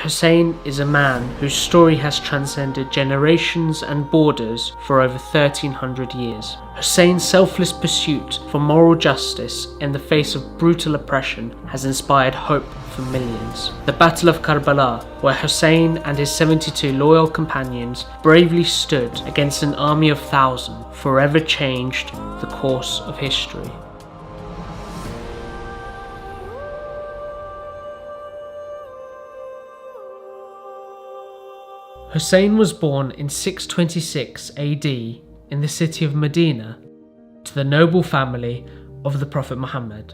Hussain is a man whose story has transcended generations and borders for over 1300 years. Hussain's selfless pursuit for moral justice in the face of brutal oppression has inspired hope for millions. The Battle of Karbala, where Hussain and his 72 loyal companions bravely stood against an army of thousands, forever changed the course of history. Hussain was born in 626 AD in the city of Medina to the noble family of the Prophet Muhammad.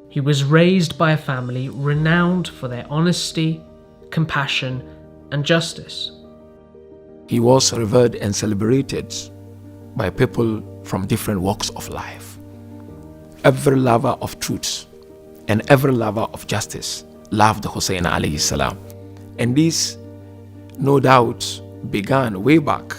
He was raised by a family renowned for their honesty, compassion, and justice. He was revered and celebrated by people from different walks of life. Every lover of truth and every lover of justice loved Hussain alayhi salam. And this, no doubt, began way back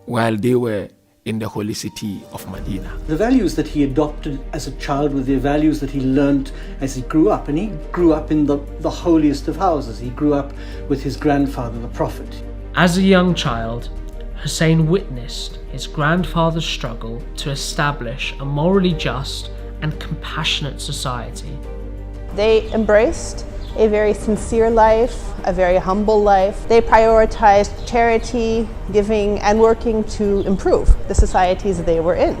while they were in the holy city of Medina. The values that he adopted as a child were the values that he learnt as he grew up. And he grew up in the holiest of houses. He grew up with his grandfather, the Prophet. As a young child, Hussain witnessed his grandfather's struggle to establish a morally just and compassionate society. They embraced a very sincere life, a very humble life. They prioritized charity, giving, and working to improve the societies they were in.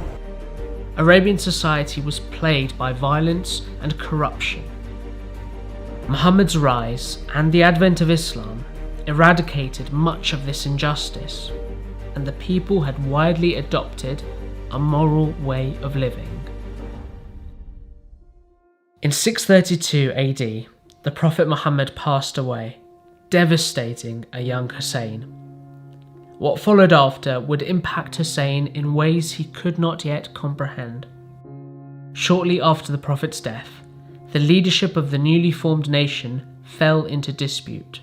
Arabian society was plagued by violence and corruption. Muhammad's rise and the advent of Islam eradicated much of this injustice, and the people had widely adopted a moral way of living. In 632 AD, the Prophet Muhammad passed away, devastating a young Hussain. What followed after would impact Hussain in ways he could not yet comprehend. Shortly after the Prophet's death, the leadership of the newly formed nation fell into dispute.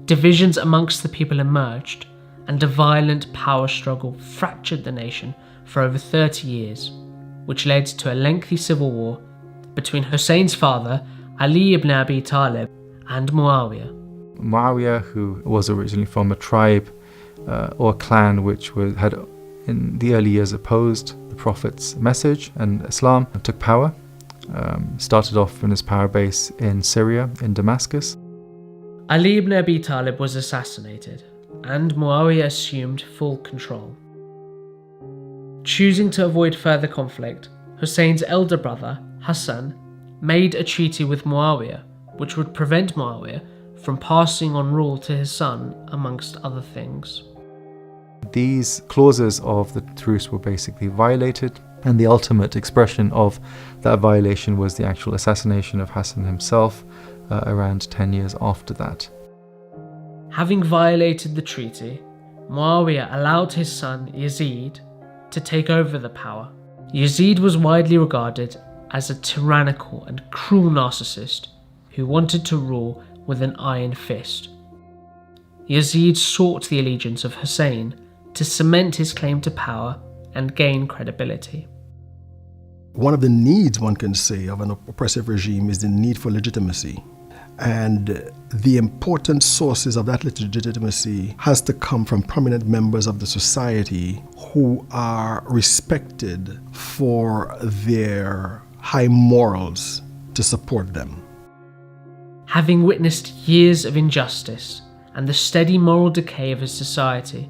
Divisions amongst the people emerged, and a violent power struggle fractured the nation for over 30 years, which led to a lengthy civil war between Hussein's father, Ali ibn Abi Talib, and Muawiyah. Muawiyah, who was originally from a tribe or clan which had in the early years opposed the Prophet's message and Islam, took power. Started off in his power base in Syria, in Damascus. Ali ibn Abi Talib was assassinated, and Muawiyah assumed full control. Choosing to avoid further conflict, Hussein's elder brother, Hussain, made a treaty with Muawiyah, which would prevent Muawiyah from passing on rule to his son, amongst other things. These clauses of the truce were basically violated, and the ultimate expression of that violation was the actual assassination of Hussain himself around 10 years after that. Having violated the treaty, Muawiyah allowed his son Yazid to take over the power. Yazid was widely regarded as a tyrannical and cruel narcissist who wanted to rule with an iron fist. Yazid sought the allegiance of Hussain to cement his claim to power and gain credibility. One of the needs, one can say, of an oppressive regime is the need for legitimacy. And the important sources of that legitimacy has to come from prominent members of the society who are respected for their high morals to support them. Having witnessed years of injustice and the steady moral decay of his society,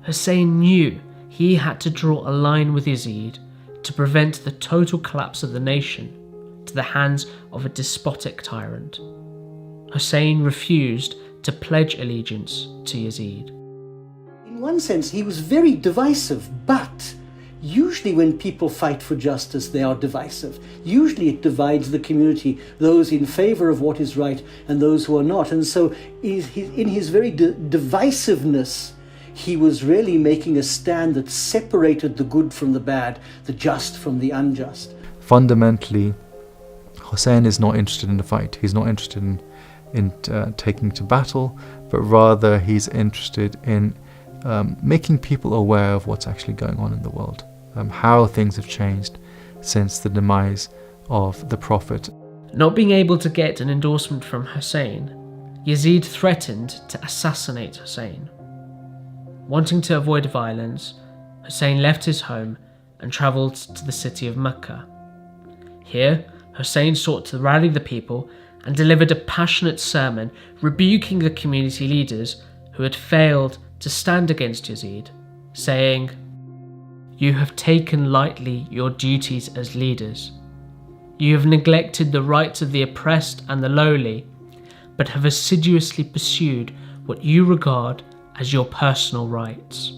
Hussain knew he had to draw a line with Yazid to prevent the total collapse of the nation to the hands of a despotic tyrant. Hussain refused to pledge allegiance to Yazid. In one sense, he was very divisive, but usually when people fight for justice, they are divisive. Usually it divides the community, those in favor of what is right and those who are not. And so in his very divisiveness, he was really making a stand that separated the good from the bad, the just from the unjust. Fundamentally, Hussain is not interested in the fight. He's not interested in taking to battle, but rather he's interested in making people aware of what's actually going on in the world, how things have changed since the demise of the Prophet. Not being able to get an endorsement from Hussain, Yazid threatened to assassinate Hussain. Wanting to avoid violence, Hussain left his home and travelled to the city of Mecca. Here, Hussain sought to rally the people and delivered a passionate sermon rebuking the community leaders who had failed to stand against Yazid, saying, "You have taken lightly your duties as leaders. You have neglected the rights of the oppressed and the lowly, but have assiduously pursued what you regard as your personal rights."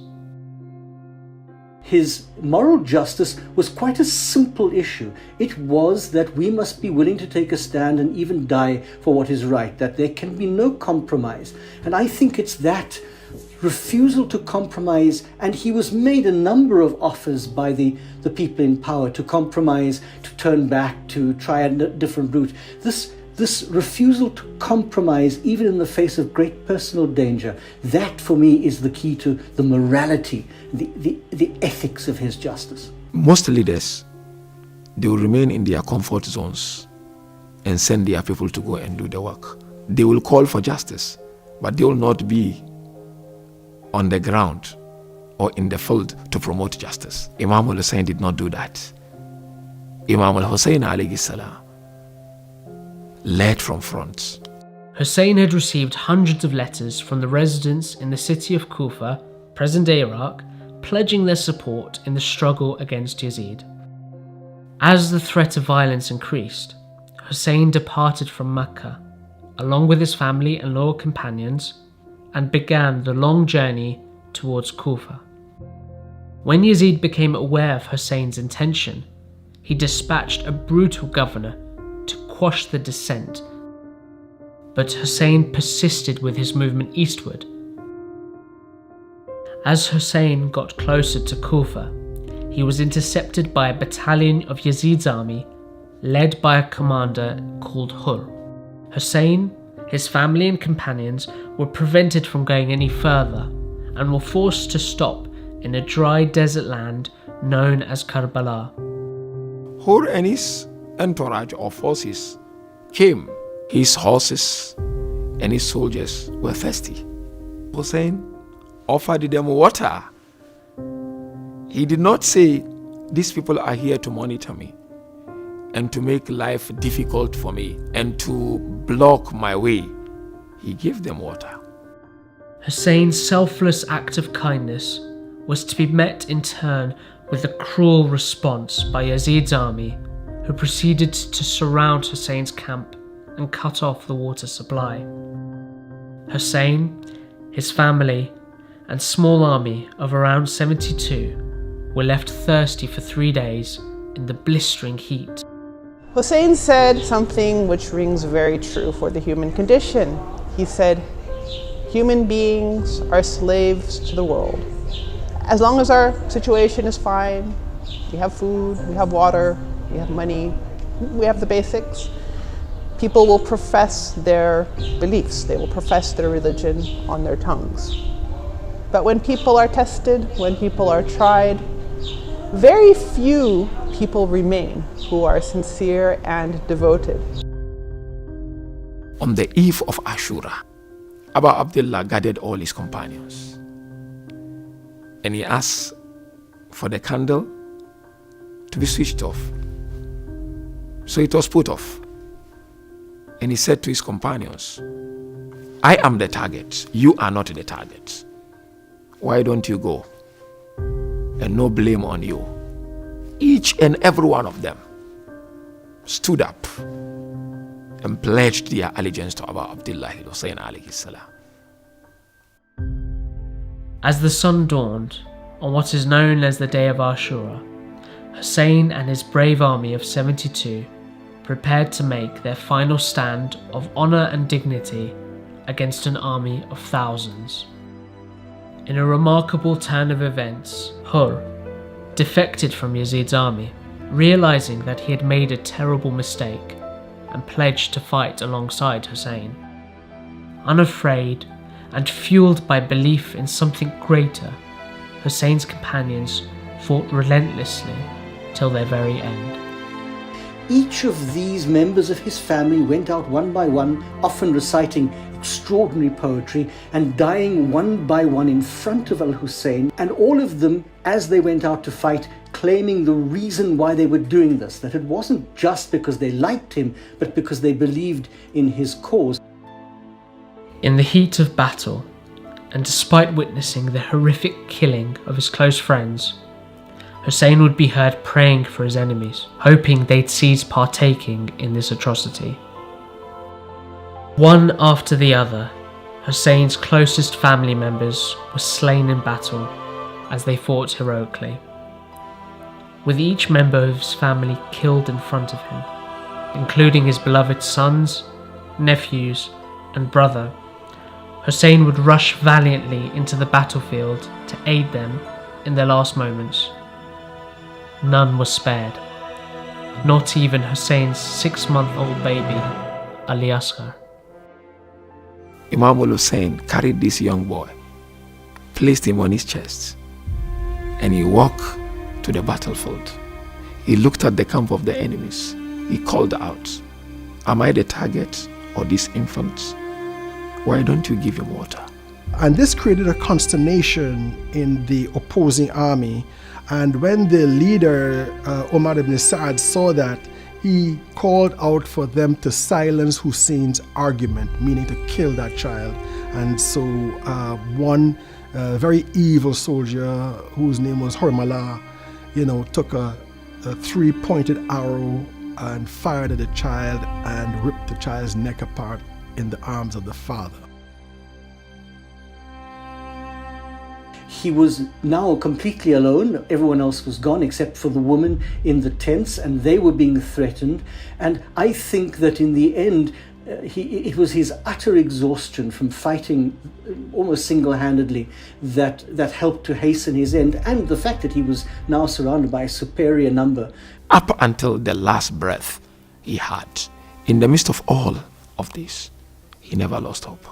His moral justice was quite a simple issue. It was that we must be willing to take a stand and even die for what is right, that there can be no compromise. And I think it's that refusal to compromise, and he was made a number of offers by the people in power to compromise, to turn back, to try a different route. This refusal to compromise, even in the face of great personal danger, that for me is the key to the morality, the ethics of his justice. Most leaders, they will remain in their comfort zones and send their people to go and do the work. They will call for justice, but they will not be on the ground or in the field to promote justice. Imam Hussain did not do that. Imam Hussain alayhi salam led from front. Hussain had received hundreds of letters from the residents in the city of Kufa, present-day Iraq, pledging their support in the struggle against Yazid. As the threat of violence increased, Hussain departed from Mecca, along with his family and loyal companions, and began the long journey towards Kufa. When Yazid became aware of Hussain's intention, he dispatched a brutal governor to quash the dissent, but Hussain persisted with his movement eastward. As Hussain got closer to Kufa, he was intercepted by a battalion of Yazid's army, led by a commander called Hur. Hussain, his family and companions were prevented from going any further and were forced to stop in a dry desert land known as Karbala. Hur and his entourage of forces came. His horses and his soldiers were thirsty. Hussain offered them water. He did not say, "These people are here to monitor me and to make life difficult for me and to block my way." He gave them water. Hussain's selfless act of kindness was to be met in turn with a cruel response by Yazid's army, who proceeded to surround Hussain's camp and cut off the water supply. Hussain, his family, and small army of around 72 were left thirsty for 3 days in the blistering heat. Hussain said something which rings very true for the human condition. He said, "Human beings are slaves to the world. As long as our situation is fine, we have food, we have water, we have money, we have the basics, people will profess their beliefs, they will profess their religion on their tongues. But when people are tested, when people are tried, very few people remain who are sincere and devoted." On the eve of Ashura, Abu Abdullah gathered all his companions and he asked for the candle to be switched off. So it was put off. And he said to his companions, "I am the target, you are not the target. Why don't you go? And no blame on you." Each and every one of them stood up and pledged their allegiance to Abu Abdullah Hussain alayhi salam. As the sun dawned on what is known as the day of Ashura, Hussain and his brave army of 72 prepared to make their final stand of honour and dignity against an army of thousands. In a remarkable turn of events, Hur defected from Yazid's army, realising that he had made a terrible mistake, and pledged to fight alongside Hussain. Unafraid and fueled by belief in something greater, Hussain's companions fought relentlessly till their very end. each of these members of his family went out one by one, often reciting extraordinary poetry and dying one by one in front of Al-Hussein, and all of them, as they went out to fight, claiming the reason why they were doing this, that it wasn't just because they liked him, but because they believed in his cause. In the heat of battle, and despite witnessing the horrific killing of his close friends, Hussain would be heard praying for his enemies, hoping they'd cease partaking in this atrocity. One after the other, Hussain's closest family members were slain in battle as they fought heroically, with each member of his family killed in front of him, including his beloved sons, nephews, and brother. Hussain would rush valiantly into the battlefield to aid them in their last moments. None was spared, not even Hussain's 6-month-old baby, Ali Asghar. Imam Hussain carried this young boy, placed him on his chest, and he walked to the battlefield. He looked at the camp of the enemies. He called out, "Am I the target or these infants? Why don't you give him water?" And this created a consternation in the opposing army. And when the leader, Omar ibn Sa'ad, saw that, he called out for them to silence Hussein's argument, meaning to kill that child. And so one very evil soldier, whose name was Hormala, took a 3-pointed arrow and fired at the child and ripped the child's neck apart in the arms of the father. He was now completely alone. Everyone else was gone except for the woman in the tents, and they were being threatened. And I think that in the end, it was his utter exhaustion from fighting almost single-handedly that helped to hasten his end, and the fact that he was now surrounded by a superior number. Up until the last breath he had, in the midst of all of this, he never lost hope.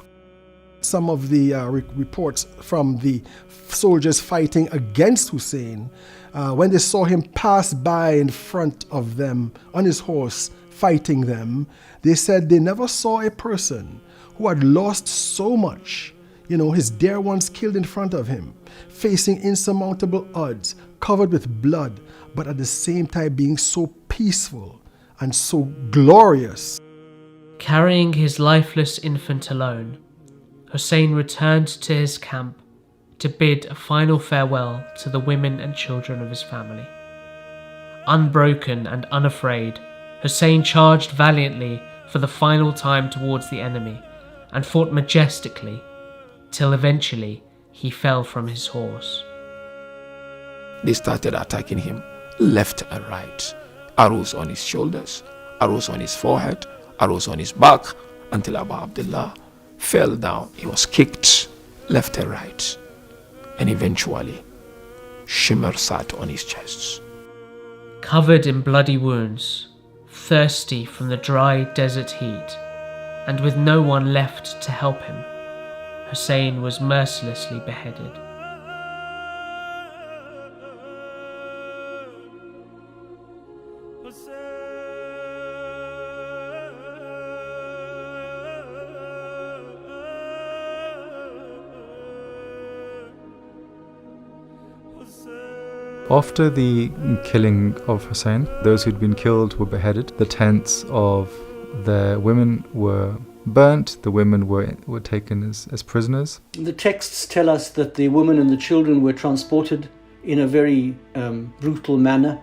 Some of the reports from the soldiers fighting against Hussain, when they saw him pass by in front of them on his horse fighting them, they said they never saw a person who had lost so much, his dear ones killed in front of him, facing insurmountable odds, covered with blood, but at the same time being so peaceful and so glorious. Carrying his lifeless infant alone, Hussain returned to his camp to bid a final farewell to the women and children of his family. Unbroken and unafraid, Hussain charged valiantly for the final time towards the enemy and fought majestically till eventually he fell from his horse. They started attacking him left and right. Arrows on his shoulders, arrows on his forehead, arrows on his back, until Abu Abdullah fell down. He was kicked left and right, and eventually Shimmer sat on his chest. Covered in bloody wounds, thirsty from the dry desert heat, and with no one left to help him, Hussain was mercilessly beheaded. After the killing of Hussain, those who'd been killed were beheaded. The tents of the women were burnt. The women were taken as prisoners. The texts tell us that the women and the children were transported in a very brutal manner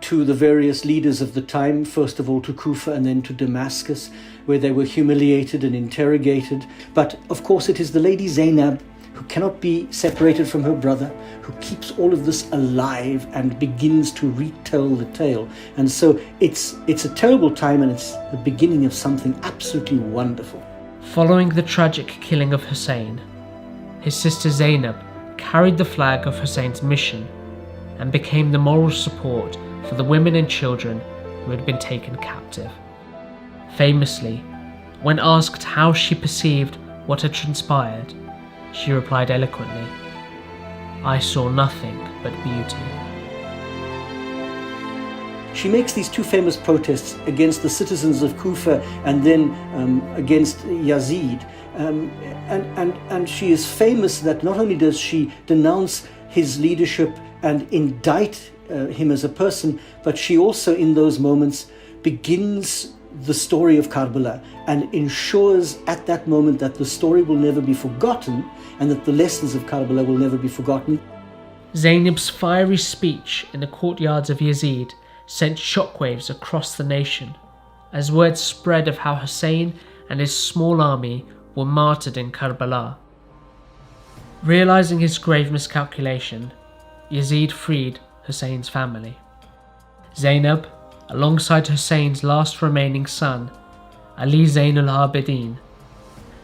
to the various leaders of the time, first of all to Kufa and then to Damascus, where they were humiliated and interrogated. But of course it is the lady Zainab who cannot be separated from her brother, who keeps all of this alive and begins to retell the tale. And so it's a terrible time, and it's the beginning of something absolutely wonderful. Following the tragic killing of Hussain, his sister Zainab carried the flag of Hussein's mission and became the moral support for the women and children who had been taken captive. Famously, when asked how she perceived what had transpired, she replied eloquently, "I saw nothing but beauty." She makes these two famous protests against the citizens of Kufa and then against Yazid. And she is famous that not only does she denounce his leadership and indict him as a person, but she also in those moments begins the story of Karbala and ensures at that moment that the story will never be forgotten and that the lessons of Karbala will never be forgotten. Zainab's fiery speech in the courtyards of Yazid sent shockwaves across the nation, as word spread of how Hussain and his small army were martyred in Karbala. Realizing his grave miscalculation, Yazid freed Hussein's family. Zainab, alongside Hussein's last remaining son, Ali Zain al-Abidin,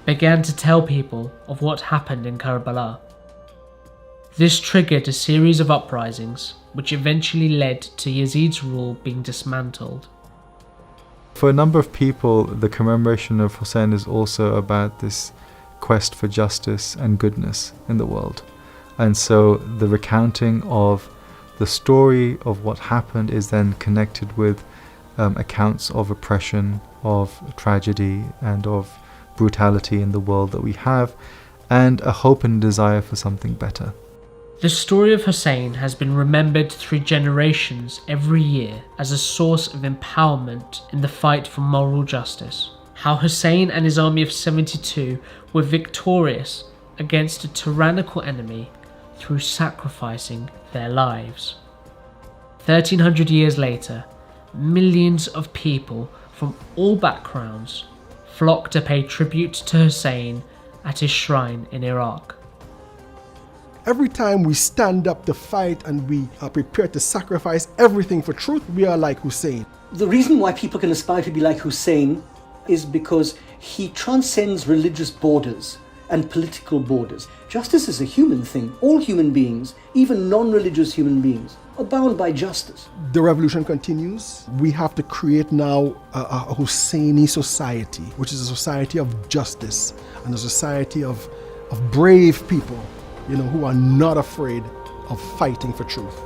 began to tell people of what happened in Karbala. This triggered a series of uprisings, which eventually led to Yazid's rule being dismantled. For a number of people, the commemoration of Hussain is also about this quest for justice and goodness in the world. And so the recounting of the story of what happened is then connected with accounts of oppression, of tragedy, and of brutality in the world that we have, and a hope and desire for something better. The story of Hussain has been remembered through generations every year as a source of empowerment in the fight for moral justice. How Hussain and his army of 72 were victorious against a tyrannical enemy through sacrificing their lives. 1300 years later, millions of people from all backgrounds flocked to pay tribute to Hussain at his shrine in Iraq. Every time we stand up to fight and we are prepared to sacrifice everything for truth, we are like Hussain. The reason why people can aspire to be like Hussain is because he transcends religious borders and political borders. Justice is a human thing. All human beings, even non-religious human beings, are bound by justice. The revolution continues. We have to create now a Hussaini society, which is a society of justice and a society of brave people, who are not afraid of fighting for truth.